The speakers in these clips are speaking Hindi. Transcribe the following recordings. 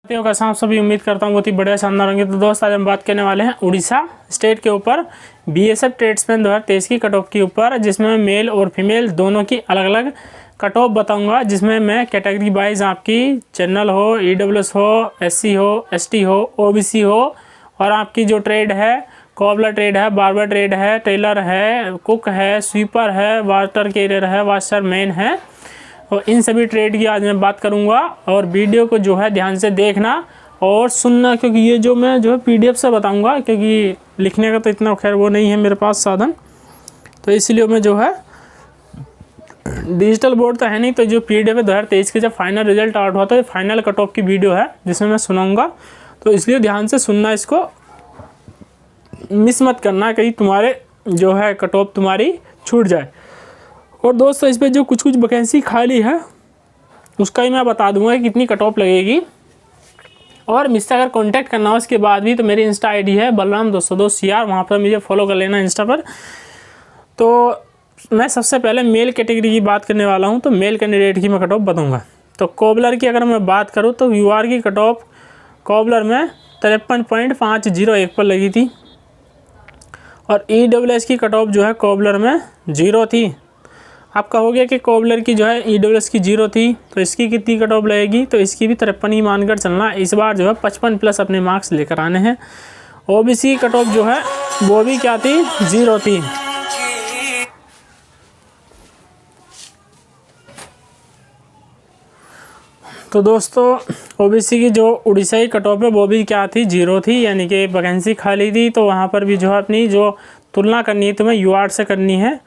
का साथ सभी उम्मीद करता हूँ बहुत ही बढ़िया शानदार होंगे। तो दोस्त आज हम बात करने वाले हैं उड़ीसा स्टेट के ऊपर बीएसएफ ट्रेड्समैन 2023 की कट ऑफ के ऊपर, जिसमें मैं मेल और फीमेल दोनों की अलग अलग कट ऑफ बताऊंगा। जिसमें मैं कैटेगरी वाइज आपकी जनरल हो, ईडब्ल्यूएस हो, एससी हो, एसटी हो, ओबीसी हो और आपकी जो ट्रेड है कोबलर ट्रेड है, बार्बर ट्रेड है, टेलर है, कुक है, स्वीपर है, वाटर कैरियर है, वाशरमैन है और इन सभी ट्रेड की आज मैं बात करूंगा। और वीडियो को जो है ध्यान से देखना और सुनना, क्योंकि ये जो मैं जो है पीडीएफ से बताऊंगा, क्योंकि लिखने का तो इतना खैर वो नहीं है मेरे पास साधन, तो इसलिए मैं जो है डिजिटल बोर्ड तो है नहीं, तो जो पीडीएफ है 2023 के जब फाइनल रिजल्ट आउट हुआ तो फाइनल कट ऑफ की वीडियो है जिसमें मैं सुनाऊंगा। तो इसलिए ध्यान से सुनना, इसको मिस मत करना कहीं तुम्हारे जो है कट ऑफ तुम्हारी छूट जाए। और दोस्तों इस पर जो कुछ वैकेंसी खाली है उसका ही मैं बता दूंगा कि कितनी कट ऑफ लगेगी। और मुझसे अगर कांटेक्ट करना हो इसके बाद भी तो मेरी इंस्टा आईडी है बलराम 202 CR, वहाँ पर मुझे फॉलो कर लेना इंस्टा पर। तो मैं सबसे पहले मेल कैटेगरी की बात करने वाला हूँ, तो मेल कैंडिडेट की मैं कट ऑफ बताऊँगा। तो कोबलर की अगर मैं बात करूँ तो यूआर की कट ऑफ कोबलर में 53.501 पर लगी थी और ईडब्ल्यूएस की कट ऑफ जो है कोबलर में 0 थी। आप कहोगे कि कोबलर की जो है ईडब्ल्यूएस की 0 थी तो इसकी कितनी कट ऑफ लगेगी, तो इसकी भी 53 ही मानकर चलना। इस बार जो है 55 प्लस अपने मार्क्स लेकर आने हैं। ओबीसी की कट ऑफ जो है वो भी क्या थी, 0 थी। तो दोस्तों ओबीसी की जो उड़ीसा की कट ऑफ है वो भी क्या थी, 0 थी, यानी कि वैकेंसी खाली थी। तो वहाँ पर भी जो है अपनी जो तुलना करनी है तुम्हें यूआर से करनी है।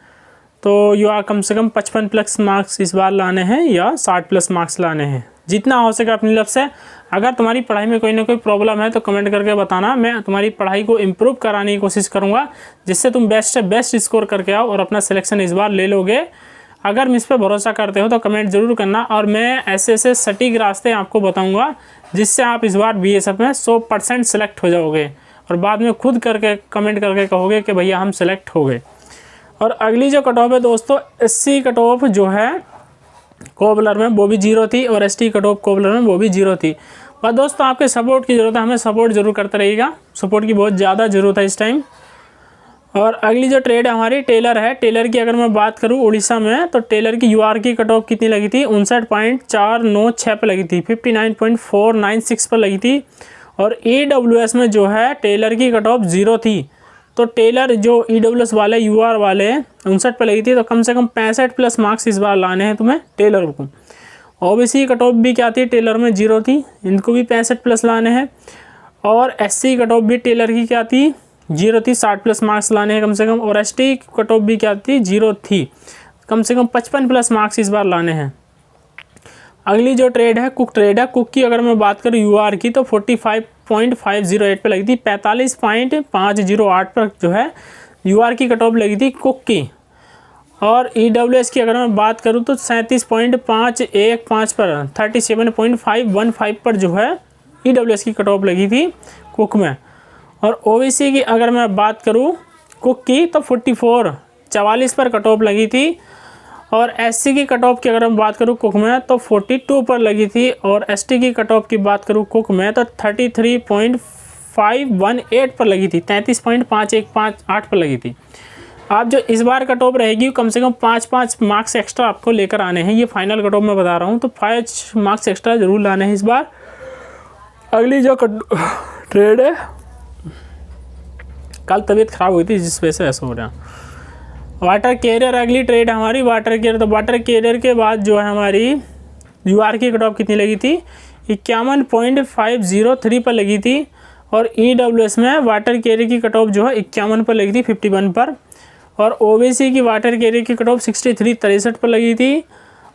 तो यूआर कम से कम 55 प्लस मार्क्स इस बार लाने हैं या 60 प्लस मार्क्स लाने हैं, जितना हो सके अपनी तरफ से। अगर तुम्हारी पढ़ाई में कोई ना कोई प्रॉब्लम है तो कमेंट करके बताना, मैं तुम्हारी पढ़ाई को इम्प्रूव कराने की कोशिश करूँगा जिससे तुम बेस्ट से बेस्ट स्कोर करके आओ और अपना सिलेक्शन इस बार ले लोगे। अगर मुझ पर भरोसा करते हो तो कमेंट ज़रूर करना और मैं ऐसे ऐसे सटीक रास्ते आपको बताऊँगा जिससे आप इस बार बीएसएफ में 100% सेलेक्ट हो जाओगे और बाद में खुद करके कमेंट करके कहोगे कि भैया हम सेलेक्ट हो गए। और अगली जो कट ऑफ है दोस्तों, एससी कट ऑफ जो है कोबलर में वो भी 0 थी और एसटी कट ऑफ कोबलर में वो भी 0 थी। पर दोस्तों आपके सपोर्ट की ज़रूरत है, हमें सपोर्ट जरूर करते रहिएगा, सपोर्ट की बहुत ज़्यादा ज़रूरत है इस टाइम। और अगली जो ट्रेड है हमारी टेलर है। टेलर की अगर मैं बात करूँ उड़ीसा में तो टेलर की यूआर की कट ऑफ कितनी लगी थी, 59.496 पर लगी थी, 59.496 पर लगी थी। और ईडब्ल्यूएस में जो है टेलर की कट ऑफ 0 थी। तो टेलर जो ईडब्ल्यूएस वाले यूआर वाले 59 पर लगी थी, तो कम से कम 65 प्लस मार्क्स इस बार लाने हैं तुम्हें टेलर को। ओबीसी कट ऑफ भी क्या थी, टेलर में 0 थी, इनको भी 65 प्लस लाने हैं। और एससी कट ऑफ भी टेलर की क्या थी, 0 थी, 60 प्लस मार्क्स लाने हैं कम से कम। और एसटी कट ऑफ भी क्या थी, 0 थी, कम से कम 55 प्लस मार्क्स इस बार लाने हैं। अगली जो ट्रेड है कुक ट्रेड है। कुक की अगर मैं बात करूँ यूआर की तो 45.508 पे लगी थी, 45.508 पर जो है यूआर की कट ऑफ लगी थी कुक की। और ईडब्ल्यूएस की अगर मैं बात करूँ तो 37.515 पर 37.515 पर जो है ईडब्ल्यूएस की कट ऑफ लगी थी कुक में। और ओबीसी की अगर मैं बात करूँ कुक की तो 44 पर कट ऑफ लगी थी। और एससी की कट ऑफ की अगर मैं बात करूँ कुक में तो 42 पर लगी थी। और एसटी की कट ऑफ की बात करूँ कुक में तो 33.518 पर लगी थी, 33.5158 पर लगी थी। आप जो इस बार कट ऑफ रहेगी कम से कम 5 मार्क्स एक्स्ट्रा आपको लेकर आने हैं। ये फाइनल कट ऑफ मैं बता रहा हूँ, तो 5 मार्क्स एक्स्ट्रा जरूर लाने हैं इस बार। अगली जो ट्रेड है, कल तबीयत खराब हुई थी जिस वजह से ऐसा हो रहा है। वाटर कैरियर अगली ट्रेड है हमारी वाटर कैरियर। तो वाटर कैरियर के बाद जो है हमारी यूआर की कट ऑफ कितनी लगी थी, 51.503 पर लगी थी। और ईडब्ल्यूएस में वाटर कैरियर की कट ऑफ जो है 51 पर लगी थी, 51 पर। और ओबीसी की वाटर कैरियर की कट ऑफ 63 पर लगी थी।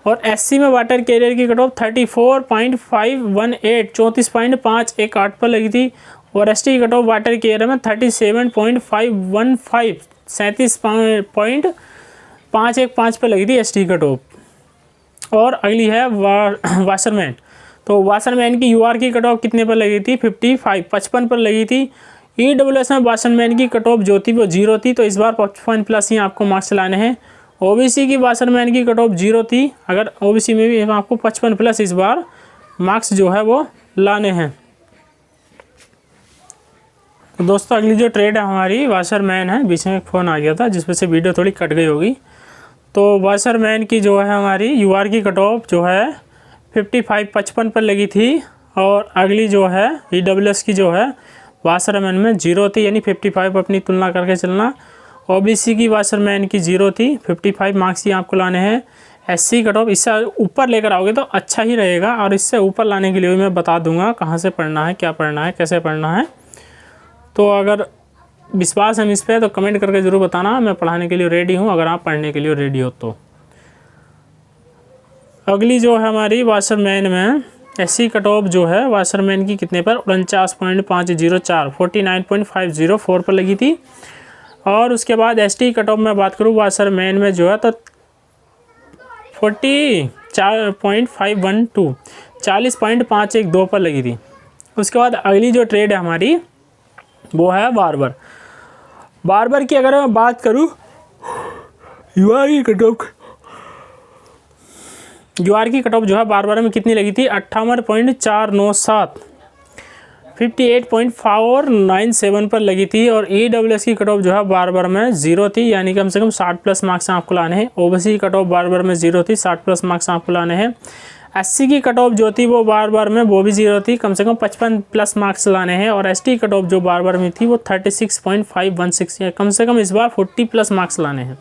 और एससी में वाटर कैरियर की कट ऑफ 34.518 34.518 पर लगी थी। और एसटी की कट ऑफ वाटर कैरियर में 37.515 37.515 पर लगी थी एसटी कट ऑफ। और अगली है वाशरमैन। तो वाशरमैन की यूआर की कट ऑफ कितने पर लगी थी, 55 पर लगी थी। ईडब्ल्यूएस में वाशरमैन की कट ऑफ जो थी वो 0 थी, तो इस बार 55 प्लस ही आपको मार्क्स लाने हैं। ओबीसी की वाशरमैन की कट ऑफ 0 थी, अगर ओबीसी में भी आपको 55 प्लस इस बार मार्क्स जो है वो लाने हैं। तो दोस्तों अगली जो ट्रेड है हमारी वाशरमैन है, बीच में एक फ़ोन आ गया था जिस वजह से वीडियो थोड़ी कट गई होगी। तो वाशरमैन की जो है हमारी यूआर की कट ऑफ जो है 55.55 पर लगी थी और अगली जो है ईडब्ल्यूएस की जो है वाशरमैन में 0 थी, यानी 55 अपनी तुलना करके चलना। ओबीसी की वाशरमैन की 0 थी, 55 मार्क्स ही आपको लाने हैं। एससी कट ऑफ इससे ऊपर लेकर आओगे तो अच्छा ही रहेगा और इससे ऊपर लाने के लिए भी मैं बता दूंगा कहाँ से पढ़ना है, क्या पढ़ना है, कैसे पढ़ना है। तो अगर विश्वास है इस पर तो कमेंट करके ज़रूर बताना, मैं पढ़ाने के लिए रेडी हूँ अगर आप पढ़ने के लिए रेडी हो तो। अगली जो है हमारी वाशरमैन में एससी कट ऑफ जो है वाशरमैन की कितने पर 49.504 49.504 पर लगी थी। और उसके बाद एसटी कट ऑफ में बात करूँ वाशरमैन में जो है तो 44.512 40.512 पर लगी थी। उसके बाद अगली जो ट्रेड है हमारी वो है बार्बर की अगर मैं बात करूँ यूआर की कट ऑफ जो है बार्बर में कितनी लगी थी 58.497 58.497 पर लगी थी। और ईडब्ल्यूएस की कट ऑफ जो है बार्बर में 0 थी, यानी कम से कम 60 प्लस मार्क्स आपको लाने हैं। ओबीसी की कट ऑफ बार्बर में 0 थी, 60 प्लस मार्क्स आपको लाने हैं। एससी की कट ऑफ जो थी वो बार्बर में वो भी 0 थी, कम से कम 55 प्लस मार्क्स लाने हैं। और एसटी कट ऑफ जो बार्बर में थी वो 36.516 है, कम से कम इस बार 40 प्लस मार्क्स लाने हैं।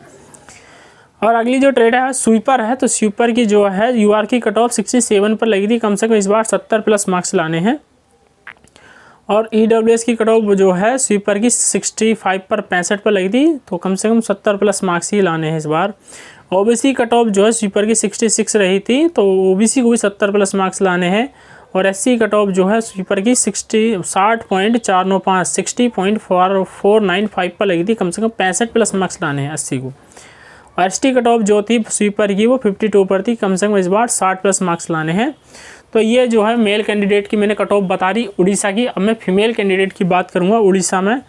और अगली जो ट्रेड है स्वीपर है, तो स्वीपर की जो है यूआर की कट ऑफ 67 पर लगी थी, कम से कम इस बार 70 प्लस मार्क्स लाने हैं। और ईडब्ल्यूएस की कट ऑफ जो है स्वीपर की 65 पर 65 पर लगी थी, तो कम से कम 70 प्लस मार्क्स ही लाने हैं इस बार। ओबीसी कट ऑफ जो है स्वीपर की 66 रही थी, तो ओबीसी को भी 70 प्लस मार्क्स लाने हैं। और एससी कट ऑफ जो है स्वीपर की 60.495 60.4495 पर लगी थी, कम से कम 65 प्लस मार्क्स लाने हैं एससी को। और एसटी कट ऑफ जो थी स्वीपर की वो 52 पर थी, कम से कम इस बार 60 प्लस मार्क्स लाने हैं। तो ये जो है मेल कैंडिडेट की मैंने कट ऑफ बता दी उड़ीसा की। अब मैं फीमेल कैंडिडेट की बात करूँगा उड़ीसा में,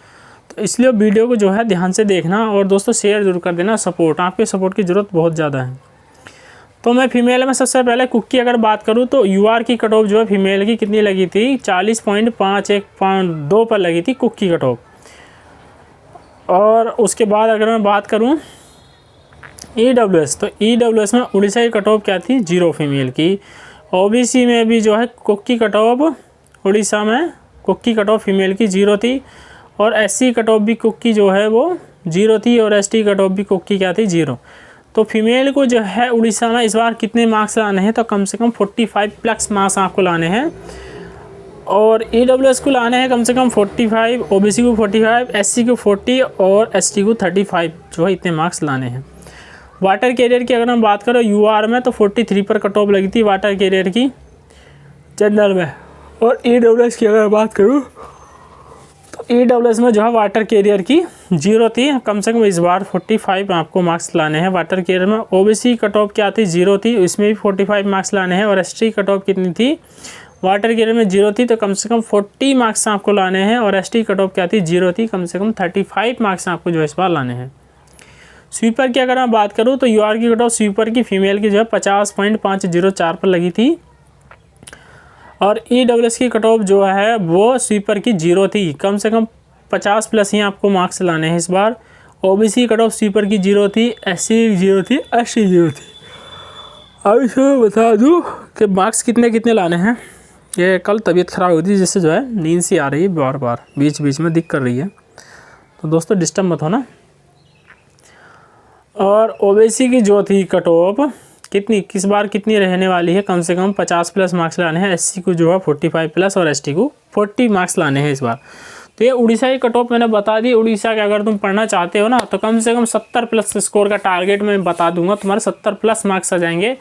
तो इसलिए वीडियो को जो है ध्यान से देखना और दोस्तों शेयर जरूर कर देना। सपोर्ट, आपके सपोर्ट की ज़रूरत बहुत ज़्यादा है। तो मैं फीमेल में सबसे पहले कुक की अगर बात करूँ तो यूआर की कट ऑफ जो है फीमेल की कितनी लगी थी 40.512 पर लगी थी कुक की कट ऑफ। और उसके बाद अगर मैं बात करूँ ईडब्ल्यूएस, तो ईडब्ल्यूएस में उड़ीसा की कट ऑफ क्या थी 0 फीमेल की। ओबीसी में भी जो है कुक की कट ऑफ उड़ीसा में कुक की कट ऑफ फीमेल की 0 थी। और एससी कट ऑफ भी कुक की जो है वो 0 थी और एसटी कट ऑफ भी कुक की क्या थी 0। तो फीमेल को जो है उड़ीसा में इस बार कितने मार्क्स लाने हैं, तो कम से कम 45 प्लस मार्क्स आपको लाने हैं। और ईडब्ल्यूएस को लाने हैं कम से कम 45, ओबीसी को 45, एससी को 40 और एसटी को 35 जो है इतने मार्क्स लाने हैं। वाटर कैरियर की अगर हम बात करें यूआर में तो 43 पर कट ऑफ लगी थी वाटर कैरियर की जनरल में। और ईडब्ल्यूएस की अगर बात करूँ तो ईडब्ल्यूएस में जो है वाटर कैरियर की 0 थी, कम से कम इस बार 45 आपको मार्क्स लाने हैं वाटर कैरियर में। ओबीसी कट ऑफ क्या थी 0 थी, इसमें भी 45 मार्क्स लाने हैं। और एसटी कट ऑफ कितनी थी वाटर कैरियर में 0 थी, तो कम से कम 40 मार्क्स आपको लाने हैं। और एसटी कट ऑफ क्या थी 0 थी, कम से कम 35 मार्क्स आपको जो इस बार लाने हैं। स्वीपर की अगर मैं बात करूं तो यूआर की कट ऑफ स्वीपर की फीमेल की जो है 50.504 पर लगी थी। और ईडब्ल्यूएस की कट ऑफ जो है वो स्वीपर की 0 थी, कम से कम 50 प्लस ही आपको मार्क्स लाने हैं इस बार। ओबीसी कट ऑफ स्वीपर की 0 थी, एससी 0 थी, एसटी 0 थी। अब इसमें बता दूँ कि मार्क्स कितने कितने लाने हैं। ये कल तबीयत ख़राब हुई थी जिससे जो है नींद सी आ रही है, बार बार बीच बीच में दिक्कत कर रही है, तो दोस्तों डिस्टर्ब मत होना। और ओबीसी की जो थी कट ऑफ किस बार कितनी रहने वाली है, कम से कम 50 प्लस मार्क्स लाने हैं। एससी को जो है 45 प्लस और एसटी को 40 मार्क्स लाने हैं इस बार। तो ये उड़ीसा की कट ऑफ मैंने बता दी। उड़ीसा के अगर तुम पढ़ना चाहते हो ना तो कम से कम 70 प्लस स्कोर का टारगेट मैं बता दूंगा, तुम्हारे 70 प्लस मार्क्स आ जाएंगे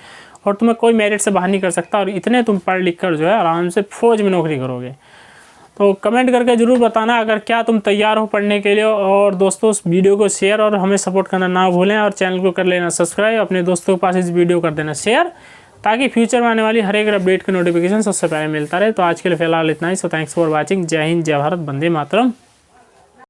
और तुम्हें कोई मेरिट से बाहर नहीं कर सकता। और इतने तुम पढ़ लिख कर जो है आराम से फौज में नौकरी करोगे। तो कमेंट करके ज़रूर बताना अगर क्या तुम तैयार हो पढ़ने के लिए। और दोस्तों उस वीडियो को शेयर और हमें सपोर्ट करना ना भूलें। और चैनल को कर लेना सब्सक्राइब, अपने दोस्तों के पास इस वीडियो कर देना शेयर, ताकि फ्यूचर में आने वाली हर एक अपडेट की नोटिफिकेशन सबसे पहले मिलता रहे। तो आज के लिए फिलहाल इतना ही। So thanks for watching. जय हिंद, जय भारत, वंदे मातरम।